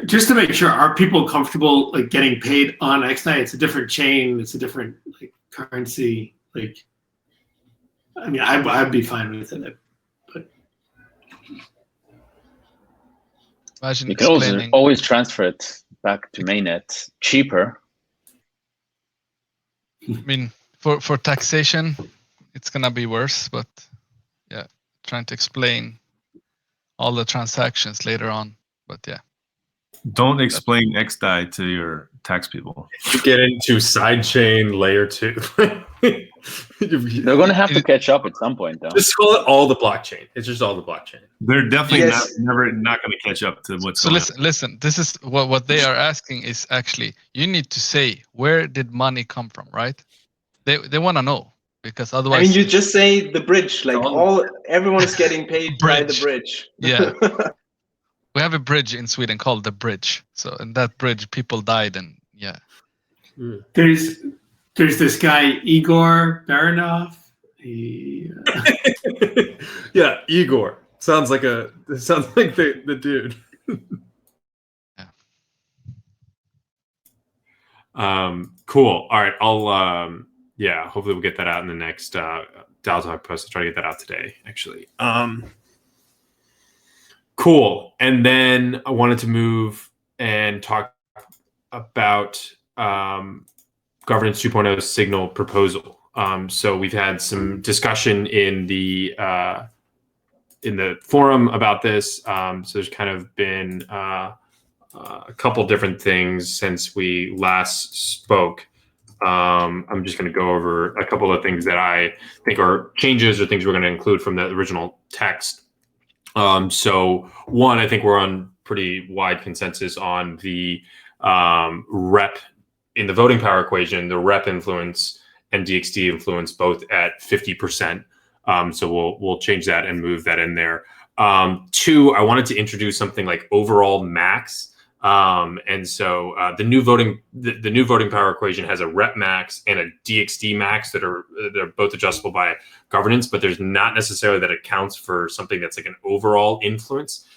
Just to make sure, are people comfortable like getting paid on XDAI? It's a different chain. It's a different like currency. Like, I mean, I'd be fine with it. But Imagine You can also explaining. always transfer it back to mainnet cheaper. I mean, for taxation, it's gonna be worse. But yeah, trying to explain all the transactions later on. But yeah, Don't explain XDAI to your tax people. You get into sidechain layer 2. They're going to have to catch up at some point, though. Just call it all the blockchain. It's just all the blockchain. They're definitely Yes. never not going to catch up to what's so going listen. This is what they are asking is actually you need to say where did money come from, right? They want to know because I otherwise. mean, you just say the bridge, like everyone is getting paid by the Bridge. bridge. Yeah. We have a bridge in Sweden called the bridge. So in that bridge, people died, and yeah. there's this guy Igor Baranov. He, Yeah, Igor. Sounds like the dude. Yeah. Cool. All right. I'll hopefully we'll get that out in the next DAO Talk post. I'll try to get that out today, actually. Cool. And then I wanted to move and talk about Governance 2.0 Signal proposal. So we've had some discussion in the forum about this. So there's kind of been a couple different things since we last spoke. I'm just going to go over a couple of things that I think are changes or things we're going to include from the original text. So one, I think we're on pretty wide consensus on the rep in the voting power equation, the rep influence and DXD influence both at 50%. So we'll change that and move that in there. Two, I wanted to introduce something like overall max. And so the new voting power equation has a rep max and a DXD max they're both adjustable by governance, but there's not necessarily that accounts for something that's like an overall influence.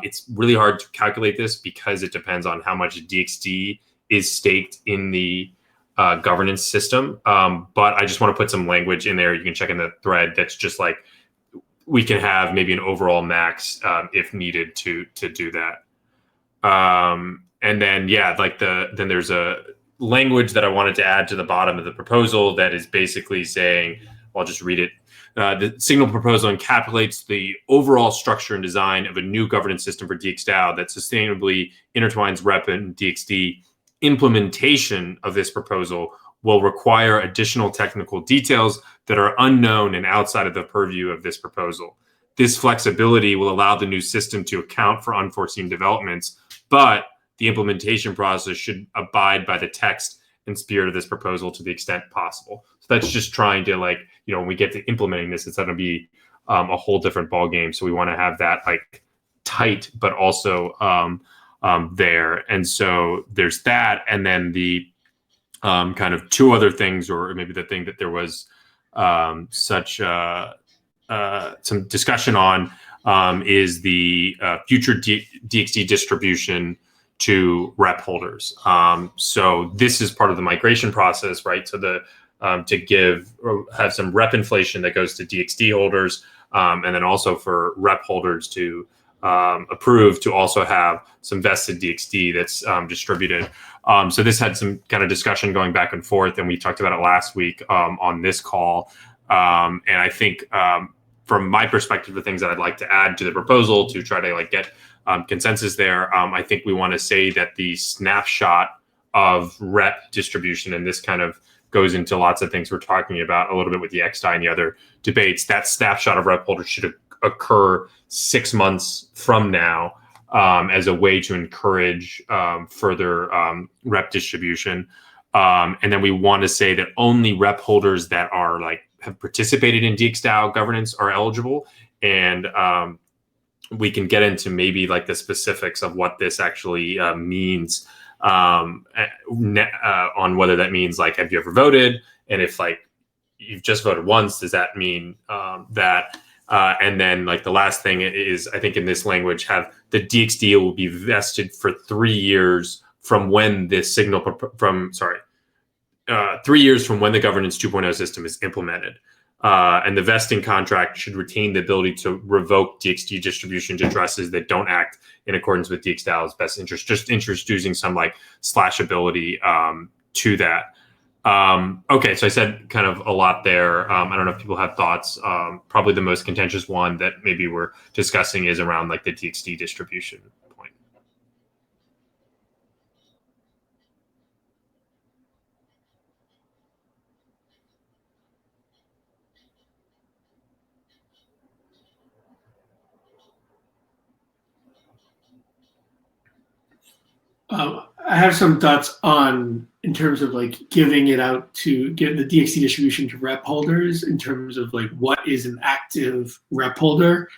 It's really hard to calculate this because it depends on how much DXD is staked in the governance system. But I just want to put some language in there. You can check in the thread. That's just like we can have maybe an overall max if needed to do that. And then, then there's a language that I wanted to add to the bottom of the proposal that is basically saying, I'll just read it. The signal proposal encapsulates the overall structure and design of a new governance system for DXDAO that sustainably intertwines rep and DXD. Implementation of this proposal will require additional technical details that are unknown and outside of the purview of this proposal. This flexibility will allow the new system to account for unforeseen developments, but the implementation process should abide by the text and spirit of this proposal to the extent possible. So that's just trying to when we get to implementing this, it's going to be a whole different ballgame. So we want to have that tight, but also there. And so there's that. And then the kind of two other things, or maybe the thing that there was some discussion on is the future DXD distribution to rep holders. So this is part of the migration process, right? So to have some rep inflation that goes to DXD holders, and then also for rep holders to approve to also have some vested DXD that's distributed. So this had some kind of discussion going back and forth, and we talked about it last week on this call. And I think from my perspective, the things that I'd like to add to the proposal to try to get consensus there, I think we want to say that the snapshot of rep distribution, and this kind of goes into lots of things we're talking about a little bit with the XDAI and the other debates, that snapshot of rep holders should occur 6 months from now as a way to encourage further rep distribution. And then we want to say that only rep holders that are have participated in DXDAO governance are eligible. And we can get into maybe the specifics of what this actually means on whether that means have you ever voted? And if you've just voted once, does that mean that? And then the last thing is, I think in this language, have the DXD will be vested for 3 years from when this signal 3 years from when the governance 2.0 system is implemented. And the vesting contract should retain the ability to revoke DXD distribution to addresses that don't act in accordance with DXDAO's best interest, just introducing some like slashability to that. Okay, so I said kind of a lot there. I don't know if people have thoughts. Probably the most contentious one that maybe we're discussing is around like the DXD distribution point. I have some thoughts on in terms of like giving it out to give the DXD distribution to rep holders in terms of like what is an active rep holder.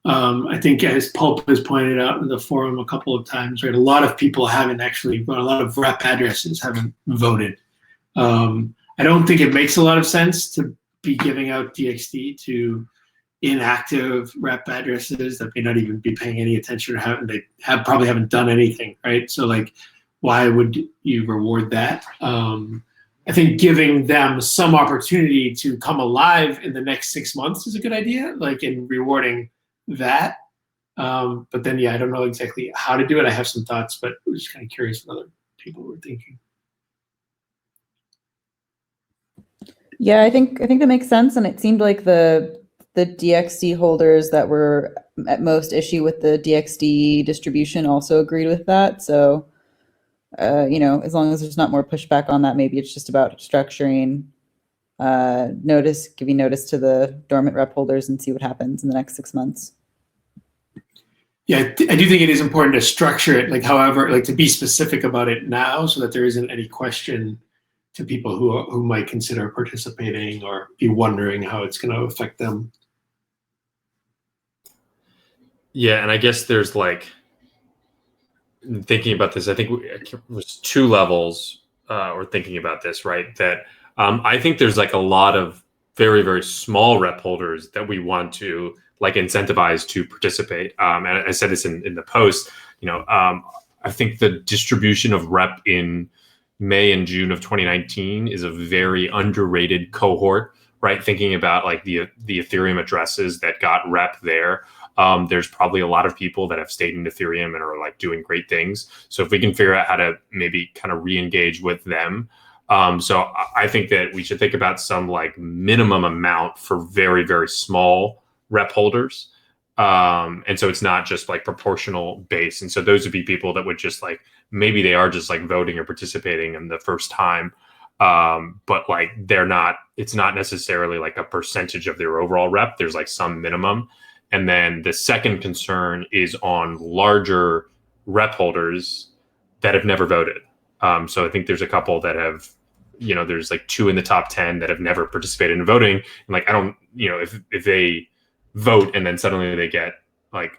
I think as Pulp has pointed out in the forum a couple of times, right, a lot of people haven't actually, a lot of rep addresses haven't voted. I don't think it makes a lot of sense to be giving out DXD to inactive rep addresses that may not even be paying any attention or probably haven't done anything, right? So like, why would you reward that? I think giving them some opportunity to come alive in the next 6 months is a good idea, like in rewarding that. But then, yeah, I don't know exactly how to do it. I have some thoughts, but I'm just kind of curious what other people were thinking. Yeah, I think that makes sense, and it seemed like the DXD holders that were at most issue with the DXD distribution also agreed with that. So, you know, as long as there's not more pushback on that, maybe it's just about structuring giving notice to the dormant rep holders and see what happens in the next 6 months. Yeah, I do think it is important to structure it, like however, like to be specific about it now so that there isn't any question to people who might consider participating or be wondering how it's going to affect them. Yeah, and I guess there's like, thinking about this, I think it was 2 levels or thinking about this, right? That I think there's like a lot of very, very small rep holders that we want to like incentivize to participate. And I said this in the post, you know, I think the distribution of rep in May and June of 2019 is a very underrated cohort, right? Thinking about like the Ethereum addresses that got rep there. There's probably a lot of people that have stayed in Ethereum and are like doing great things. So if we can figure out how to maybe kind of re-engage with them. So I think that we should think about some like minimum amount for very, very small rep holders. And so it's not just like proportional base. And so those would be people that would just like, maybe they are just like voting or participating in the first time. But like it's not necessarily like a percentage of their overall rep. There's like some minimum. And then the second concern is on larger rep holders that have never voted. So I think there's a couple that have, you know, there's like 2 in the top 10 that have never participated in voting. And like, I don't, you know, if they vote and then suddenly they get like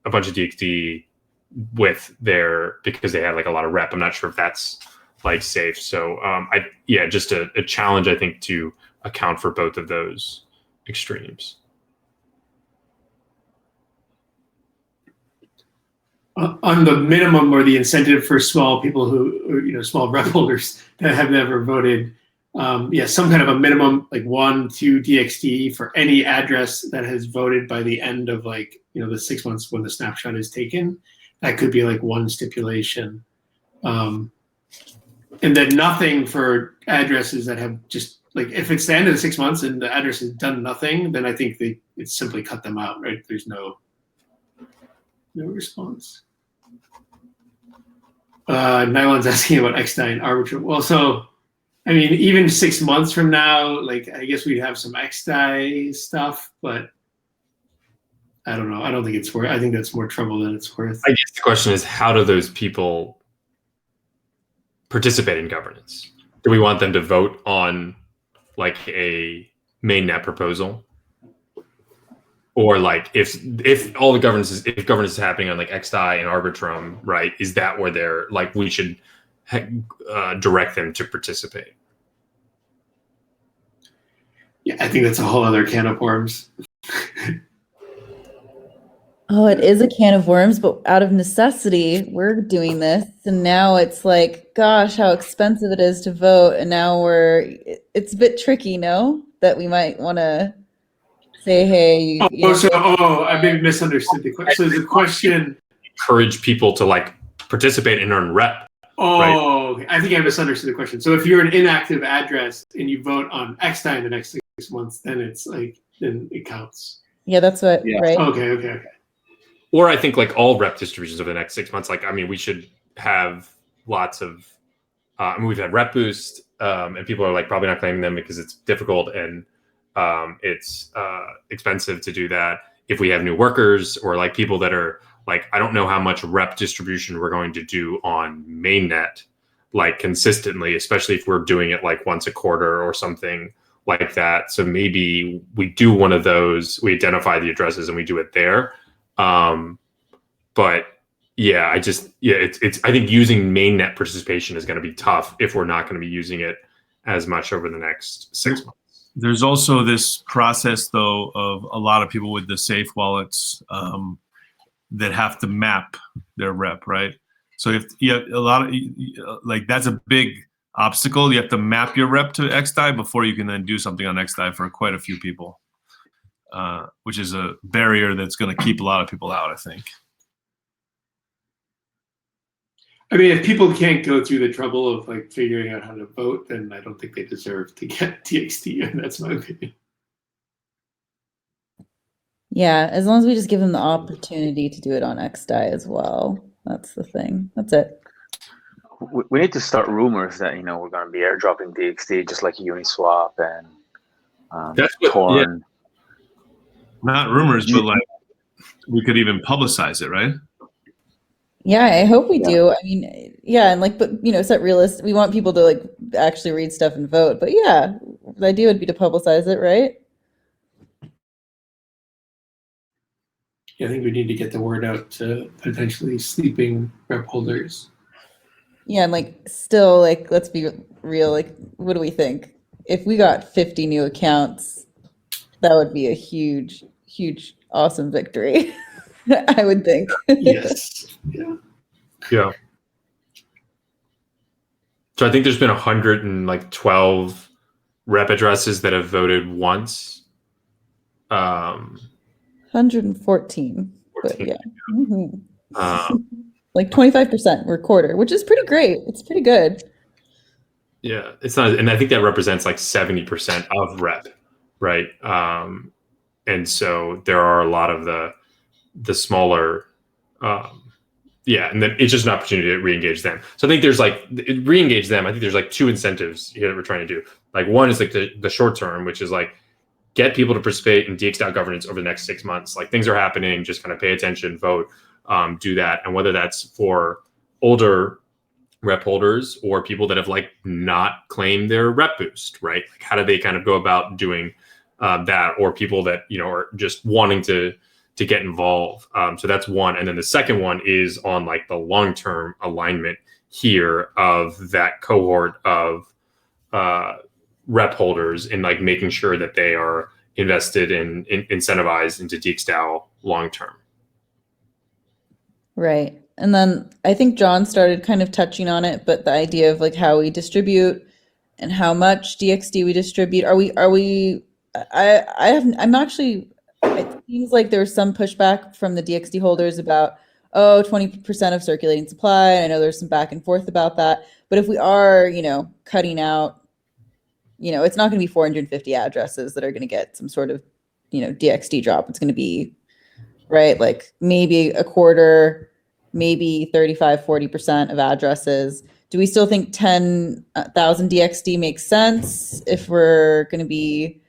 a bunch of DXD because they had like a lot of rep, I'm not sure if that's like safe. So just a challenge, I think, to account for both of those extremes. On the minimum or the incentive for small people who, small rep holders that have never voted, some kind of a minimum, like 1, 2 DXD for any address that has voted by the end of like, the 6 months when the snapshot is taken. That could be like one stipulation. And then nothing for addresses that have just, like, if it's the end of the 6 months and the address has done nothing, then I think it's simply cut them out, right? There's no response. Nylon's asking about XDAI and Arbitrum. Well, so, I mean, even 6 months from now, like, I guess we'd have some XDAI stuff, but I don't know. I don't think it's worth, I think that's more trouble than it's worth. I guess the question is, how do those people participate in governance? Do we want them to vote on like a mainnet proposal? Or like if all the governance is happening on like XDAI and Arbitrum, right? Is that where they're like, we should direct them to participate? Yeah, I think that's a whole other can of worms. Oh, it is a can of worms, but out of necessity, we're doing this. And now it's like, gosh, how expensive it is to vote. And now it's a bit tricky, no? That we might want to say, hey, I maybe misunderstood the question. So the question. Encourage people to like participate and earn rep. Okay. I think I misunderstood the question. So if you're an inactive address and you vote on X time in the next 6 months, then then it counts. Yeah, that's what, right? Okay. Or I think like all rep distributions over the next 6 months, like, I mean, we should have lots of, we've had rep boost, and people are like probably not claiming them because it's difficult and it's expensive to do that. If we have new workers or like people that are like, I don't know how much rep distribution we're going to do on mainnet, like consistently, especially if we're doing it like once a quarter or something like that. So maybe we do one of those, we identify the addresses and we do it there. But yeah, it's I think using mainnet participation is going to be tough if we're not going to be using it as much over the next 6 months. There's also this process, though, of a lot of people with the safe wallets that have to map their rep, right? So if you have a lot of, like, that's a big obstacle. You have to map your rep to XDAI before you can then do something on XDAI for quite a few people, which is a barrier that's going to keep a lot of people out, I think. I mean, if people can't go through the trouble of like figuring out how to vote, then I don't think they deserve to get DXD, and that's my opinion. Yeah, as long as we just give them the opportunity to do it on XDAI as well. That's the thing. That's it. We need to start rumors that, you know, we're going to be airdropping DXD just like Uniswap and That's what, Torn. Yeah. Not rumors, but like we could even publicize it, right? Yeah, I hope we do. I mean, yeah, and like, but you know, set realistic. We want people to like actually read stuff and vote. But yeah, the idea would be to publicize it, right? Yeah, I think we need to get the word out to potentially sleeping rep holders. Yeah, and like, still, like, let's be real. Like, what do we think? If we got 50 new accounts, that would be a huge, huge, awesome victory. I would think. Yes. Yeah. So I think there's been 112 rep addresses that have voted once. 114. But yeah. Mm-hmm. Like 25% were quarter, which is pretty great. It's pretty good. Yeah, it's not, and I think that represents like 70% of rep, right? And so there are a lot of the smaller, and then it's just an opportunity to re-engage them. So I think there's like re-engage them. I think there's like two incentives here that we're trying to do. Like one is like the short term, which is like get people to participate in DXgov governance over the next 6 months. Like things are happening, just kind of pay attention, vote, do that. And whether that's for older rep holders or people that have like not claimed their rep boost, right? Like how do they kind of go about doing that, or people that, you know, are just wanting to get involved. So that's one. And then the second one is on like the long-term alignment here of that cohort of rep holders and like making sure that they are invested in incentivized into DXDAO long-term. Right. And then I think John started kind of touching on it, but the idea of like how we distribute and how much DXD we distribute, I'm actually, it seems like there's some pushback from the DXD holders about, 20% of circulating supply. I know there's some back and forth about that, but if we are, you know, cutting out, you know, it's not going to be 450 addresses that are going to get some sort of, you know, DXD drop. It's going to be, right, like maybe a quarter, maybe 35, 40% of addresses. Do we still think 10,000 DXD makes sense if we're going to be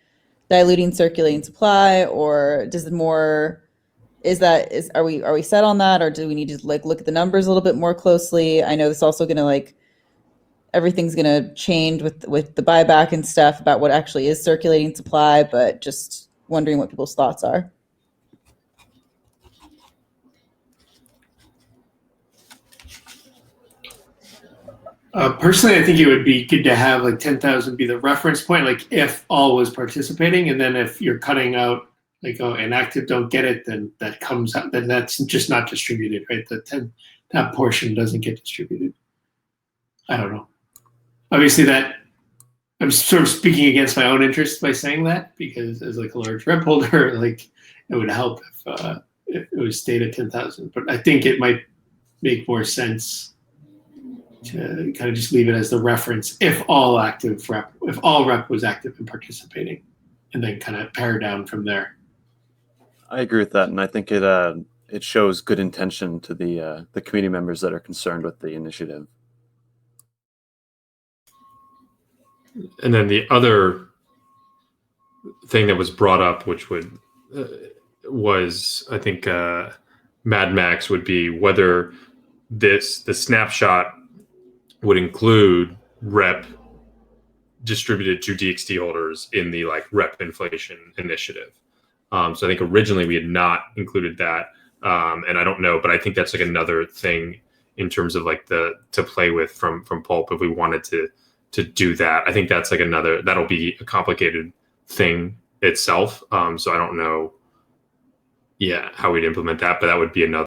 diluting circulating supply, or does it more, are we set on that, or do we need to like look at the numbers a little bit more closely? I know this also going to like, everything's going to change with the buyback and stuff about what actually is circulating supply, but just wondering what people's thoughts are. Personally, I think it would be good to have like 10,000 be the reference point, like if all was participating, and then if you're cutting out like, oh, inactive don't get it, then that comes out, then that's just not distributed, right? That portion doesn't get distributed. I don't know. Obviously, that I'm sort of speaking against my own interest by saying that, because as like a large rep holder, like it would help if it was stayed at 10,000. But I think it might make more sense to kind of just leave it as the reference if all rep was active and participating, and then kind of pare down from there. I agree with that, and I think it shows good intention to the community members that are concerned with the initiative. And then the other thing that was brought up, which was I think Mad Max, would be whether the snapshot would include rep distributed to DXT holders in the like rep inflation initiative. So I think originally we had not included that, and I don't know, but I think that's like another thing in terms of like to play with from Pulp if we wanted to do that. I think that's like that'll be a complicated thing itself. So I don't know, how we'd implement that, but that would be another